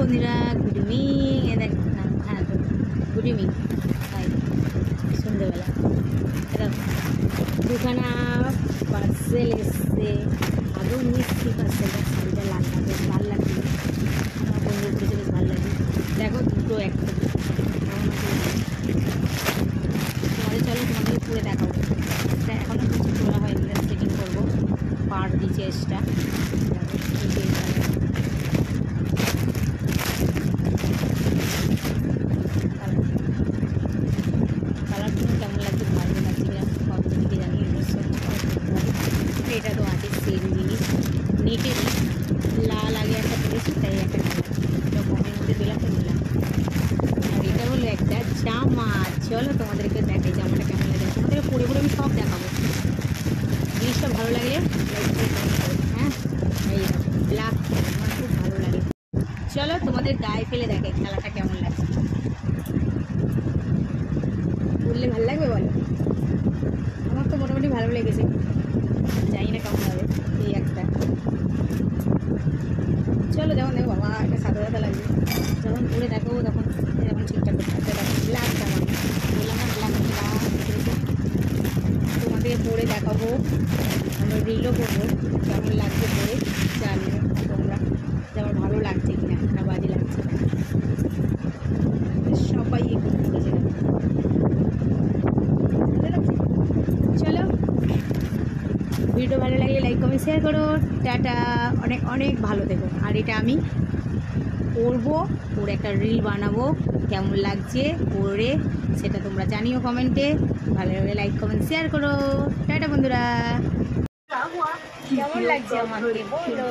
বন্ধুরা, good evening. এ দেখ, হ্যাঁ তো গুড ইভিনিং। তাই সন্ধ্যেবেলা দুখানা পার্সেল এসছে। আদৌ মিষ্টি পার্সেলটা, শাড়িটা লাল লাগে, ভালো লাগছে। আমার বন্ধু করেছে, বেশ ভালো লাগে। দেখো দুটো একটা তোমাদের, চলো তোমাদের পুরে দেখাবো। এখনও কিছু তোলা হয়নি, সেটিং করবো। পাড় দিচ্ছে এক্সট্রা। কালারগুলো কেমন লাগছে, ভালো লাগছে কিনা কতদিকে জানি। এটা তো আছে সেম জিনিস, নেটেরই লাল আগে একটা পরেছি, তাই একটা কালার, এটা কমের মধ্যে দিলাম তো নিলাম। আর এটা হলো একটা জামা। চলো তোমাদেরকে দেখাই জামাটা কেমন লাগে। তোমাদেরকে পরে পরে আমি সব দেখাবো। জিনিসটা ভালো লাগলে হ্যাঁ, এই ব্ল্যাক আমার খুব ভালো লাগে। চলো তোমাদের গায়ে ফেলে দেখে খেলাটা কেমন লাগছে। বললে ভালো লাগবে বলো? আমার তো মোটামুটি ভালো লেগেছে, জানি না কেমন হবে। এই একটা চলো, যেমন দেখো বাবা একটা সাদা সাদা লাগবে, যখন পরে দেখো তখন যখন ঠিকঠাক করতে হবে। দেখো ব্ল্যাক জামা, বললাম না ব্ল্যাক তোমাদের পরে দেখাবো, আমরা রিলও করবো কেমন লাগছে পরে, জানিও তোমরা যে আমার ভালো লাগছে কিনা না বাজে লাগছে। সবাই একটু করেছে। চলো, ভিডিও ভালো লাগলে লাইক কমেন্ট শেয়ার করো। টাটা, অনেক অনেক ভালো থেকো। আর এটা আমি পরবো, পরে একটা রিল বানাবো, কেমন লাগছে পরে সেটা তোমরা জানিও কমেন্টে। ভালো লাগলে লাইক কমেন্ট শেয়ার করো। টাটা বন্ধুরা, কেমন লাগছে আমাকে বলো।